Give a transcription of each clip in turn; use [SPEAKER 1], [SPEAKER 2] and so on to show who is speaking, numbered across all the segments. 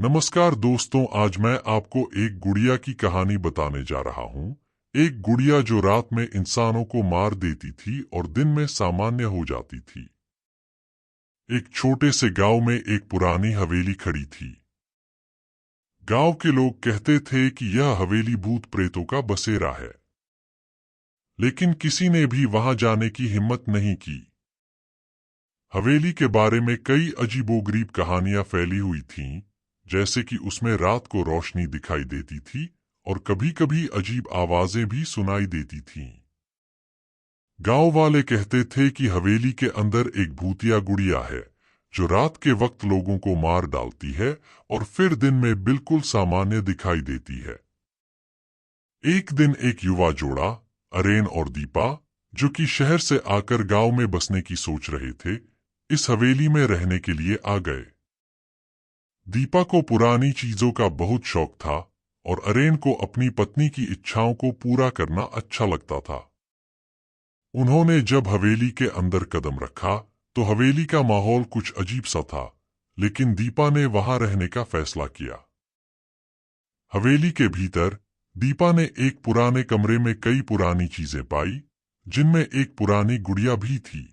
[SPEAKER 1] नमस्कार दोस्तों, आज मैं आपको एक गुड़िया की कहानी बताने जा रहा हूँ। एक गुड़िया जो रात में इंसानों को मार देती थी और दिन में सामान्य हो जाती थी। एक छोटे से गांव में एक पुरानी हवेली खड़ी थी। गांव के लोग कहते थे कि यह हवेली भूत प्रेतों का बसेरा है, लेकिन किसी ने भी वहां जाने की हिम्मत नहीं की। हवेली के बारे में कई अजीबोगरीब कहानियां फैली हुई थीं, जैसे कि उसमें रात को रोशनी दिखाई देती थी और कभी-कभी अजीब आवाजें भी सुनाई देती थीं। गांव वाले कहते थे कि हवेली के अंदर एक भूतिया गुड़िया है, जो रात के वक्त लोगों को मार डालती है और फिर दिन में बिल्कुल सामान्य दिखाई देती है। एक दिन एक युवा जोड़ा, अरेन और दीपा, जो कि शहर से आकर गांव में बसने की सोच रहे थे, इस हवेली में रहने के लिए आ गए। दीपा को पुरानी चीजों का बहुत शौक था और अरेन को अपनी पत्नी की इच्छाओं को पूरा करना अच्छा लगता था। उन्होंने जब हवेली के अंदर कदम रखा तो हवेली का माहौल कुछ अजीब सा था, लेकिन दीपा ने वहां रहने का फैसला किया। हवेली के भीतर दीपा ने एक पुराने कमरे में कई पुरानी चीजें पाई, जिनमें एक पुरानी गुड़िया भी थी।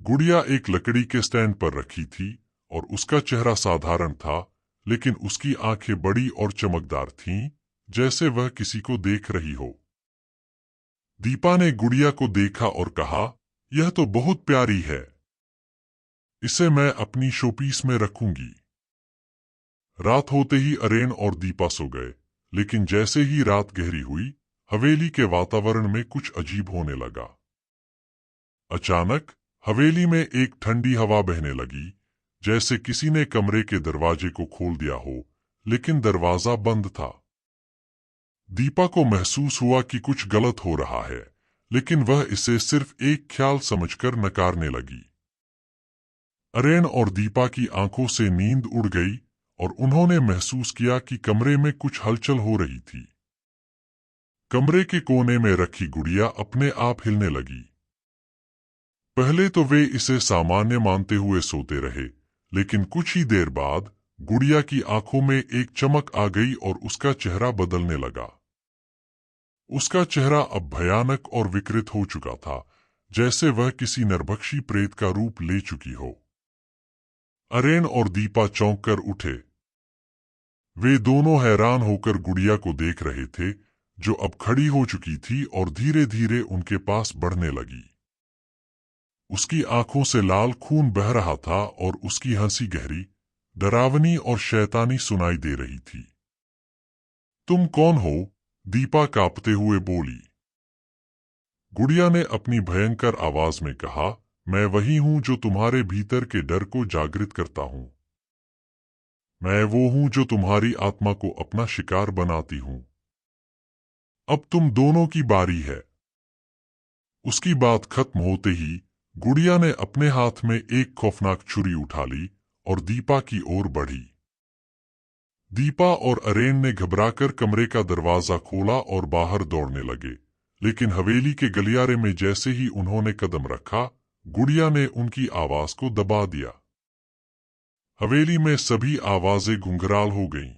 [SPEAKER 1] गुड़िया एक लकड़ी के स्टैंड पर रखी थी और उसका चेहरा साधारण था, लेकिन उसकी आंखें बड़ी और चमकदार थीं, जैसे वह किसी को देख रही हो। दीपा ने गुड़िया को देखा और कहा, यह तो बहुत प्यारी है, इसे मैं अपनी शोपीस में रखूंगी। रात होते ही अरेन और दीपा सो गए, लेकिन जैसे ही रात गहरी हुई, हवेली के वातावरण में कुछ अजीब होने लगा। अचानक हवेली में एक ठंडी हवा बहने लगी, जैसे किसी ने कमरे के दरवाजे को खोल दिया हो, लेकिन दरवाजा बंद था। दीपा को महसूस हुआ कि कुछ गलत हो रहा है, लेकिन वह इसे सिर्फ एक ख्याल समझकर नकारने लगी। अरेन और दीपा की आंखों से नींद उड़ गई और उन्होंने महसूस किया कि कमरे में कुछ हलचल हो रही थी। कमरे के कोने में रखी गुड़िया अपने आप हिलने लगी। पहले तो वे इसे सामान्य मानते हुए सोते रहे, लेकिन कुछ ही देर बाद गुड़िया की आंखों में एक चमक आ गई और उसका चेहरा बदलने लगा। उसका चेहरा अब भयानक और विकृत हो चुका था, जैसे वह किसी नरभक्षी प्रेत का रूप ले चुकी हो। अरेन और दीपा चौंक कर उठे। वे दोनों हैरान होकर गुड़िया को देख रहे थे, जो अब खड़ी हो चुकी थी और धीरे धीरे उनके पास बढ़ने लगी। उसकी आंखों से लाल खून बह रहा था और उसकी हंसी गहरी, डरावनी और शैतानी सुनाई दे रही थी। तुम कौन हो? दीपा कांपते हुए बोली। गुड़िया ने अपनी भयंकर आवाज में कहा, मैं वही हूं जो तुम्हारे भीतर के डर को जागृत करता हूं। मैं वो हूं जो तुम्हारी आत्मा को अपना शिकार बनाती हूं। अब तुम दोनों की बारी है। उसकी बात खत्म होते ही गुड़िया ने अपने हाथ में एक खौफनाक छुरी उठा ली और दीपा की ओर बढ़ी। दीपा और अरेन ने घबराकर कमरे का दरवाजा खोला और बाहर दौड़ने लगे, लेकिन हवेली के गलियारे में जैसे ही उन्होंने कदम रखा, गुड़िया ने उनकी आवाज को दबा दिया। हवेली में सभी आवाजें घुंघराल हो गईं।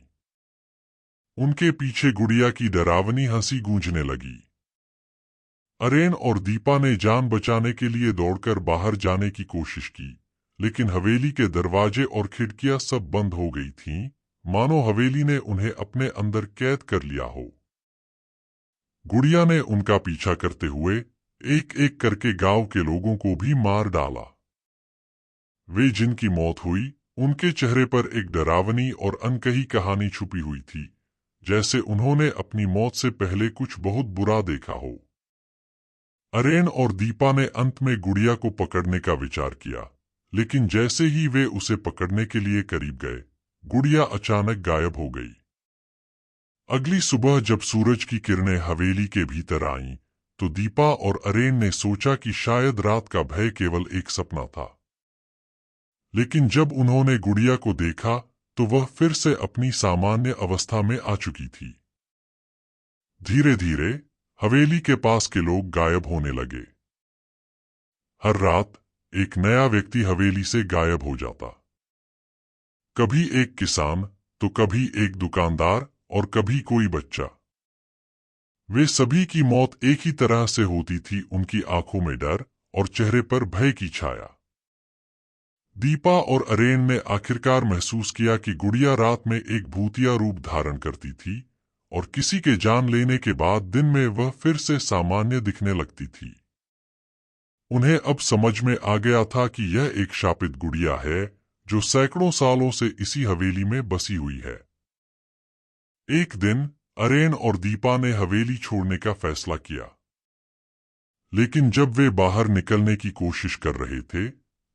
[SPEAKER 1] उनके पीछे गुड़िया की डरावनी हंसी गूंजने लगी। अरेन और दीपा ने जान बचाने के लिए दौड़कर बाहर जाने की कोशिश की, लेकिन हवेली के दरवाजे और खिड़कियां सब बंद हो गई थीं, मानो हवेली ने उन्हें अपने अंदर कैद कर लिया हो। गुड़िया ने उनका पीछा करते हुए एक एक करके गांव के लोगों को भी मार डाला। वे जिनकी मौत हुई, उनके चेहरे पर एक डरावनी और अनकही कहानी छुपी हुई थी, जैसे उन्होंने अपनी मौत से पहले कुछ बहुत बुरा देखा हो। अरेन और दीपा ने अंत में गुड़िया को पकड़ने का विचार किया, लेकिन जैसे ही वे उसे पकड़ने के लिए करीब गए, गुड़िया अचानक गायब हो गई। अगली सुबह जब सूरज की किरणें हवेली के भीतर आईं, तो दीपा और अरेन ने सोचा कि शायद रात का भय केवल एक सपना था। लेकिन जब उन्होंने गुड़िया को देखा, तो वह फिर से अपनी सामान्य अवस्था में आ चुकी थी। धीरे धीरे हवेली के पास के लोग गायब होने लगे। हर रात एक नया व्यक्ति हवेली से गायब हो जाता। कभी एक किसान, तो कभी एक दुकानदार और कभी कोई बच्चा। वे सभी की मौत एक ही तरह से होती थी, उनकी आंखों में डर और चेहरे पर भय की छाया। दीपा और अरेन ने आखिरकार महसूस किया कि गुड़िया रात में एक भूतिया रूप धारण करती थी और किसी के जान लेने के बाद दिन में वह फिर से सामान्य दिखने लगती थी। उन्हें अब समझ में आ गया था कि यह एक शापित गुड़िया है जो सैकड़ों सालों से इसी हवेली में बसी हुई है। एक दिन अरेन और दीपा ने हवेली छोड़ने का फैसला किया, लेकिन जब वे बाहर निकलने की कोशिश कर रहे थे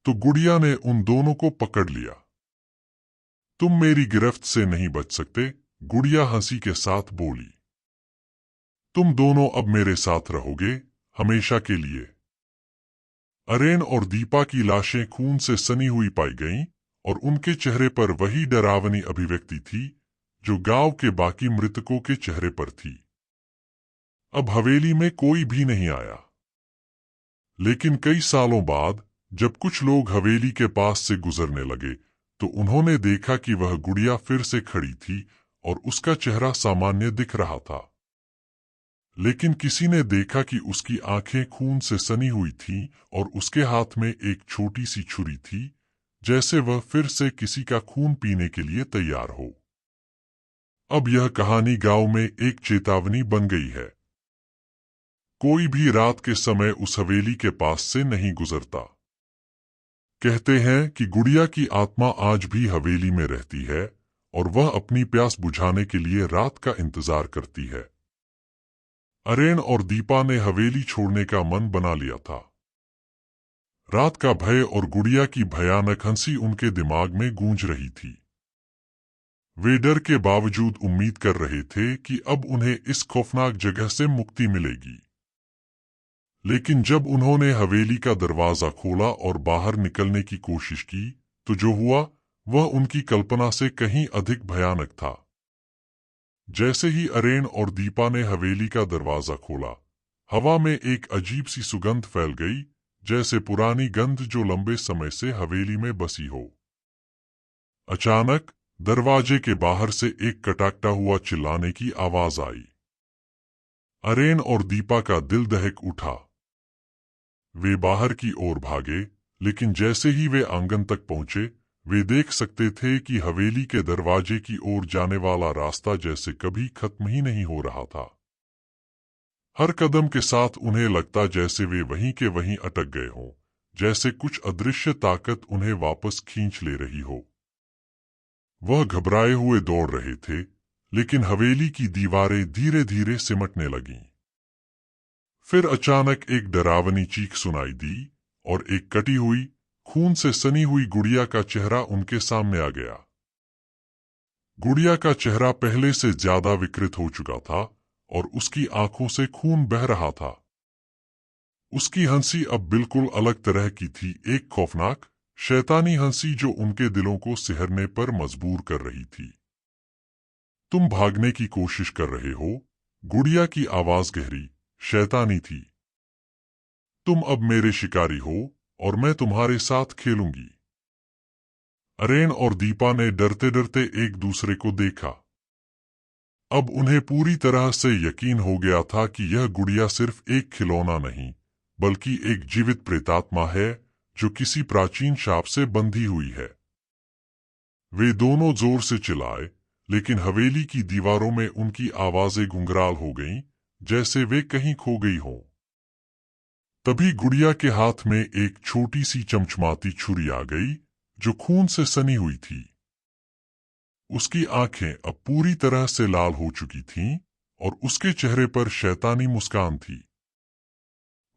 [SPEAKER 1] तो गुड़िया ने उन दोनों को पकड़ लिया। तुम मेरी गिरफ्त से नहीं बच सकते, गुड़िया हंसी के साथ बोली। तुम दोनों अब मेरे साथ रहोगे, हमेशा के लिए। अरेन और दीपा की लाशें खून से सनी हुई पाई गईं और उनके चेहरे पर वही डरावनी अभिव्यक्ति थी जो गांव के बाकी मृतकों के चेहरे पर थी। अब हवेली में कोई भी नहीं आया। लेकिन कई सालों बाद जब कुछ लोग हवेली के पास से गुजरने लगे तो उन्होंने देखा कि वह गुड़िया फिर से खड़ी थी और उसका चेहरा सामान्य दिख रहा था। लेकिन किसी ने देखा कि उसकी आंखें खून से सनी हुई थीं और उसके हाथ में एक छोटी सी छुरी थी, जैसे वह फिर से किसी का खून पीने के लिए तैयार हो। अब यह कहानी गांव में एक चेतावनी बन गई है। कोई भी रात के समय उस हवेली के पास से नहीं गुजरता। कहते हैं कि गुड़िया की आत्मा आज भी हवेली में रहती है और वह अपनी प्यास बुझाने के लिए रात का इंतजार करती है। अरेन और दीपा ने हवेली छोड़ने का मन बना लिया था। रात का भय और गुड़िया की भयानक हंसी उनके दिमाग में गूंज रही थी। वे डर के बावजूद उम्मीद कर रहे थे कि अब उन्हें इस खौफनाक जगह से मुक्ति मिलेगी। लेकिन जब उन्होंने हवेली का दरवाजा खोला और बाहर निकलने की कोशिश की तो जो हुआ वह उनकी कल्पना से कहीं अधिक भयानक था। जैसे ही अरेन और दीपा ने हवेली का दरवाजा खोला, हवा में एक अजीब सी सुगंध फैल गई, जैसे पुरानी गंध जो लंबे समय से हवेली में बसी हो। अचानक दरवाजे के बाहर से एक कटाकता हुआ चिल्लाने की आवाज आई। अरेन और दीपा का दिल दहक उठा। वे बाहर की ओर भागे, लेकिन जैसे ही वे आंगन तक पहुंचे वे देख सकते थे कि हवेली के दरवाजे की ओर जाने वाला रास्ता जैसे कभी खत्म ही नहीं हो रहा था। हर कदम के साथ उन्हें लगता जैसे वे वहीं के वहीं अटक गए हों, जैसे कुछ अदृश्य ताकत उन्हें वापस खींच ले रही हो। वह घबराए हुए दौड़ रहे थे, लेकिन हवेली की दीवारें धीरे धीरे सिमटने लगीं। फिर अचानक एक डरावनी चीख सुनाई दी और एक कटी हुई, खून से सनी हुई गुड़िया का चेहरा उनके सामने आ गया। गुड़िया का चेहरा पहले से ज्यादा विकृत हो चुका था और उसकी आंखों से खून बह रहा था। उसकी हंसी अब बिल्कुल अलग तरह की थी, एक खौफनाक, शैतानी हंसी जो उनके दिलों को सिहरने पर मजबूर कर रही थी। तुम भागने की कोशिश कर रहे हो? गुड़िया की आवाज गहरी, शैतानी थी। तुम अब मेरे शिकारी हो और मैं तुम्हारे साथ खेलूंगी। अरेन और दीपा ने डरते डरते एक दूसरे को देखा। अब उन्हें पूरी तरह से यकीन हो गया था कि यह गुड़िया सिर्फ एक खिलौना नहीं, बल्कि एक जीवित प्रेतात्मा है जो किसी प्राचीन शाप से बंधी हुई है। वे दोनों जोर से चिल्लाए, लेकिन हवेली की दीवारों में उनकी आवाजें गुंगराल हो गईं, जैसे वे कहीं खो गई हों। तभी गुड़िया के हाथ में एक छोटी सी चमचमाती छुरी आ गई जो खून से सनी हुई थी। उसकी आंखें अब पूरी तरह से लाल हो चुकी थीं और उसके चेहरे पर शैतानी मुस्कान थी।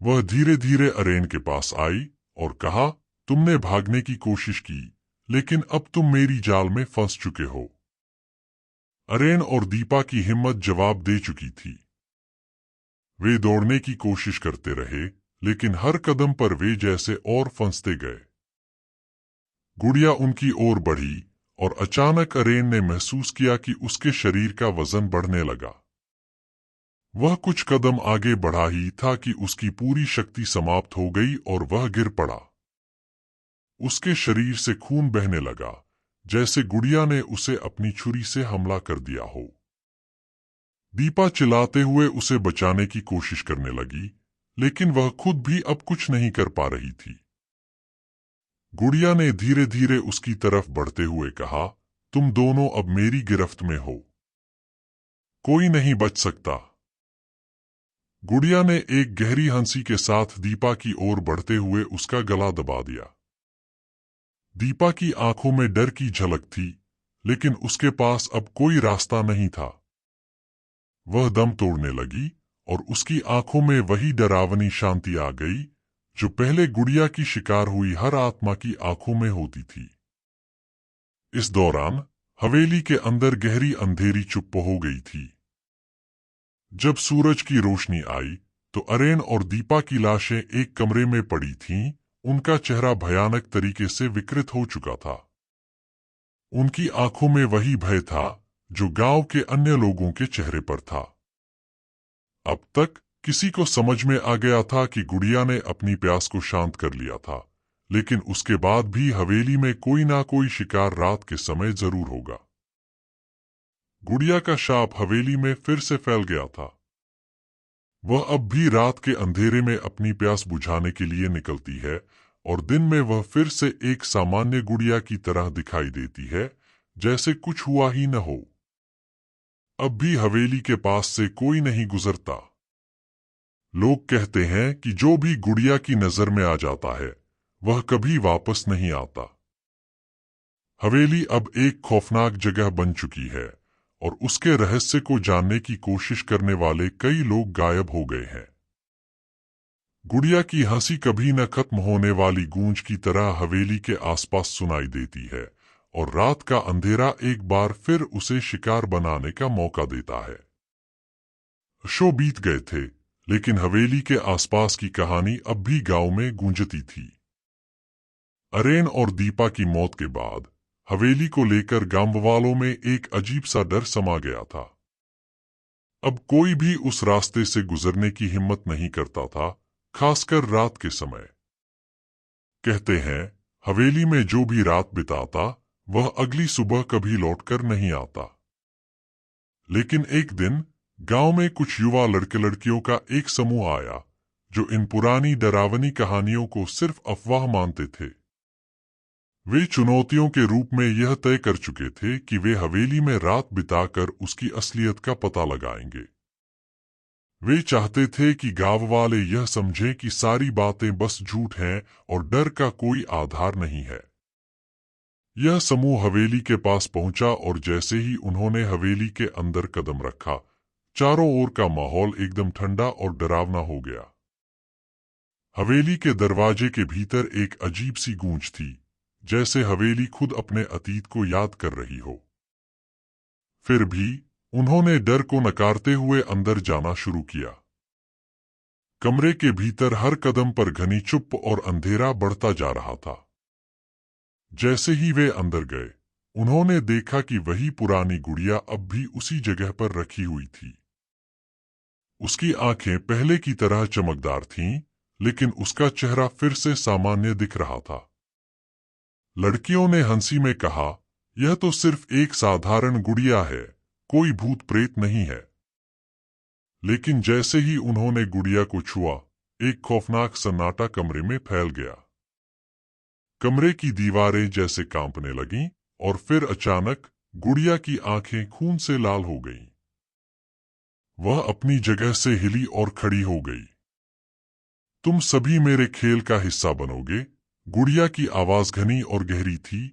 [SPEAKER 1] वह धीरे धीरे अरेन के पास आई और कहा, तुमने भागने की कोशिश की, लेकिन अब तुम मेरी जाल में फंस चुके हो। अरेन और दीपा की हिम्मत जवाब दे चुकी थी। वे दौड़ने की कोशिश करते रहे, लेकिन हर कदम पर वे जैसे और फंसते गए। गुड़िया उनकी ओर बढ़ी और अचानक अरेन ने महसूस किया कि उसके शरीर का वजन बढ़ने लगा। वह कुछ कदम आगे बढ़ा ही था कि उसकी पूरी शक्ति समाप्त हो गई और वह गिर पड़ा। उसके शरीर से खून बहने लगा, जैसे गुड़िया ने उसे अपनी छुरी से हमला कर दिया हो। दीपा चिल्लाते हुए उसे बचाने की कोशिश करने लगी, लेकिन वह खुद भी अब कुछ नहीं कर पा रही थी। गुड़िया ने धीरे धीरे उसकी तरफ बढ़ते हुए कहा, तुम दोनों अब मेरी गिरफ्त में हो, कोई नहीं बच सकता। गुड़िया ने एक गहरी हंसी के साथ दीपा की ओर बढ़ते हुए उसका गला दबा दिया। दीपा की आंखों में डर की झलक थी, लेकिन उसके पास अब कोई रास्ता नहीं था। वह दम तोड़ने लगी और उसकी आंखों में वही डरावनी शांति आ गई जो पहले गुड़िया की शिकार हुई हर आत्मा की आंखों में होती थी। इस दौरान हवेली के अंदर गहरी अंधेरी चुप हो गई थी। जब सूरज की रोशनी आई तो अरेन और दीपा की लाशें एक कमरे में पड़ी थीं। उनका चेहरा भयानक तरीके से विकृत हो चुका था। उनकी आंखों में वही भय था जो गांव के अन्य लोगों के चेहरे पर था। अब तक किसी को समझ में आ गया था कि गुड़िया ने अपनी प्यास को शांत कर लिया था, लेकिन उसके बाद भी हवेली में कोई ना कोई शिकार रात के समय जरूर होगा। गुड़िया का शाप हवेली में फिर से फैल गया था। वह अब भी रात के अंधेरे में अपनी प्यास बुझाने के लिए निकलती है और दिन में वह फिर से एक सामान्य गुड़िया की तरह दिखाई देती है, जैसे कुछ हुआ ही न हो। अब भी हवेली के पास से कोई नहीं गुजरता। लोग कहते हैं कि जो भी गुड़िया की नजर में आ जाता है वह कभी वापस नहीं आता। हवेली अब एक खौफनाक जगह बन चुकी है और उसके रहस्य को जानने की कोशिश करने वाले कई लोग गायब हो गए हैं। गुड़िया की हंसी कभी न खत्म होने वाली गूंज की तरह हवेली के आसपास सुनाई देती है और रात का अंधेरा एक बार फिर उसे शिकार बनाने का मौका देता है। शो बीत गए थे, लेकिन हवेली के आसपास की कहानी अब भी गांव में गूंजती थी। अरेन और दीपा की मौत के बाद हवेली को लेकर गांव वालों में एक अजीब सा डर समा गया था। अब कोई भी उस रास्ते से गुजरने की हिम्मत नहीं करता था, खासकर रात के समय। कहते हैं हवेली में जो भी रात बिताता वह अगली सुबह कभी लौटकर नहीं आता। लेकिन एक दिन गांव में कुछ युवा लड़के लड़कियों का एक समूह आया जो इन पुरानी डरावनी कहानियों को सिर्फ अफवाह मानते थे। वे चुनौतियों के रूप में यह तय कर चुके थे कि वे हवेली में रात बिताकर उसकी असलियत का पता लगाएंगे। वे चाहते थे कि गांव वाले यह समझें कि सारी बातें बस झूठ हैं और डर का कोई आधार नहीं है। यह समूह हवेली के पास पहुंचा और जैसे ही उन्होंने हवेली के अंदर कदम रखा, चारों ओर का माहौल एकदम ठंडा और डरावना हो गया। हवेली के दरवाजे के भीतर एक अजीब सी गूंज थी, जैसे हवेली खुद अपने अतीत को याद कर रही हो। फिर भी उन्होंने डर को नकारते हुए अंदर जाना शुरू किया। कमरे के भीतर हर कदम पर घनी चुप और अंधेरा बढ़ता जा रहा था। जैसे ही वे अंदर गए, उन्होंने देखा कि वही पुरानी गुड़िया अब भी उसी जगह पर रखी हुई थी। उसकी आंखें पहले की तरह चमकदार थीं, लेकिन उसका चेहरा फिर से सामान्य दिख रहा था। लड़कियों ने हंसी में कहा, यह तो सिर्फ एक साधारण गुड़िया है, कोई भूत प्रेत नहीं है। लेकिन जैसे ही उन्होंने गुड़िया को छुआ, एक खौफनाक सन्नाटा कमरे में फैल गया। कमरे की दीवारें जैसे कांपने लगीं और फिर अचानक गुड़िया की आंखें खून से लाल हो गईं। वह अपनी जगह से हिली और खड़ी हो गई। तुम सभी मेरे खेल का हिस्सा बनोगे। गुड़िया की आवाज घनी और गहरी थी,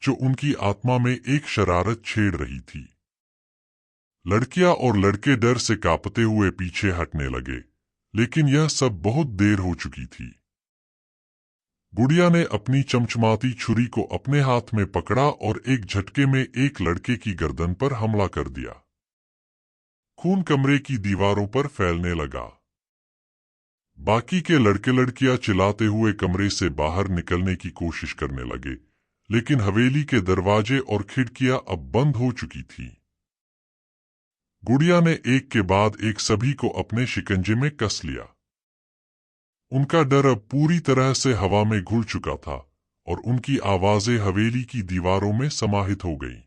[SPEAKER 1] जो उनकी आत्मा में एक शरारत छेड़ रही थी। लड़कियां और लड़के डर से कांपते हुए पीछे हटने लगे, लेकिन यह सब बहुत देर हो चुकी थी। गुड़िया ने अपनी चमचमाती छुरी को अपने हाथ में पकड़ा और एक झटके में एक लड़के की गर्दन पर हमला कर दिया। खून कमरे की दीवारों पर फैलने लगा। बाकी के लड़के लड़कियां चिल्लाते हुए कमरे से बाहर निकलने की कोशिश करने लगे, लेकिन हवेली के दरवाजे और खिड़कियां अब बंद हो चुकी थीं। गुड़िया ने एक के बाद एक सभी को अपने शिकंजे में कस लिया। उनका डर अब पूरी तरह से हवा में घुल चुका था और उनकी आवाजें हवेली की दीवारों में समाहित हो गईं।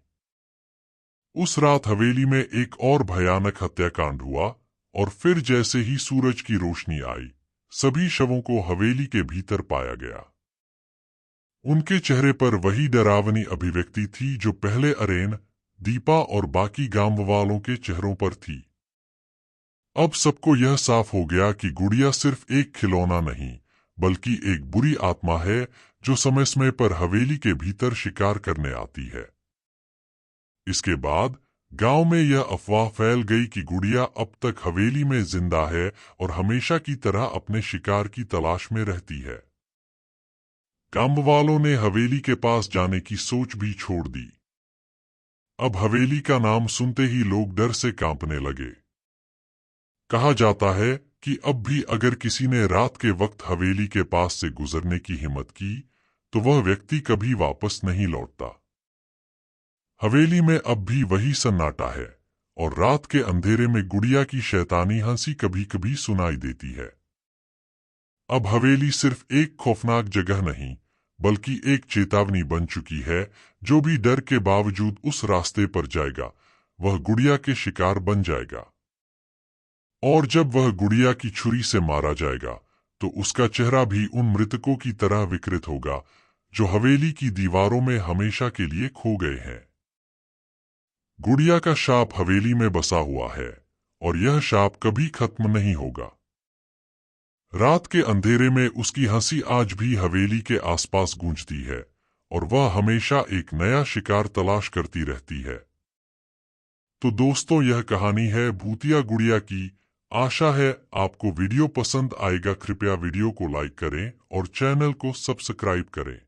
[SPEAKER 1] उस रात हवेली में एक और भयानक हत्याकांड हुआ, और फिर जैसे ही सूरज की रोशनी आई, सभी शवों को हवेली के भीतर पाया गया। उनके चेहरे पर वही डरावनी अभिव्यक्ति थी जो पहले अरेन, दीपा और बाकी गांव वालों के चेहरों पर थी। अब सबको यह साफ हो गया कि गुड़िया सिर्फ एक खिलौना नहीं, बल्कि एक बुरी आत्मा है जो समय समय पर हवेली के भीतर शिकार करने आती है। इसके बाद गांव में यह अफवाह फैल गई कि गुड़िया अब तक हवेली में जिंदा है और हमेशा की तरह अपने शिकार की तलाश में रहती है। गांव वालों ने हवेली के पास जाने की सोच भी छोड़ दी। अब हवेली का नाम सुनते ही लोग डर से कांपने लगे। कहा जाता है कि अब भी अगर किसी ने रात के वक्त हवेली के पास से गुजरने की हिम्मत की, तो वह व्यक्ति कभी वापस नहीं लौटता। हवेली में अब भी वही सन्नाटा है, और रात के अंधेरे में गुड़िया की शैतानी हंसी कभी कभी सुनाई देती है। अब हवेली सिर्फ एक खौफनाक जगह नहीं, बल्कि एक चेतावनी बन चुकी है। जो भी डर के बावजूद उस रास्ते पर जाएगा, वह गुड़िया के शिकार बन जाएगा। और जब वह गुड़िया की छुरी से मारा जाएगा, तो उसका चेहरा भी उन मृतकों की तरह विकृत होगा जो हवेली की दीवारों में हमेशा के लिए खो गए हैं। गुड़िया का शाप हवेली में बसा हुआ है, और यह शाप कभी खत्म नहीं होगा। रात के अंधेरे में उसकी हंसी आज भी हवेली के आसपास गूंजती है, और वह हमेशा एक नया शिकार तलाश करती रहती है। तो दोस्तों, यह कहानी है भूतिया गुड़िया की। आशा है आपको वीडियो पसंद आएगा। कृपया वीडियो को लाइक करें और चैनल को सब्सक्राइब करें।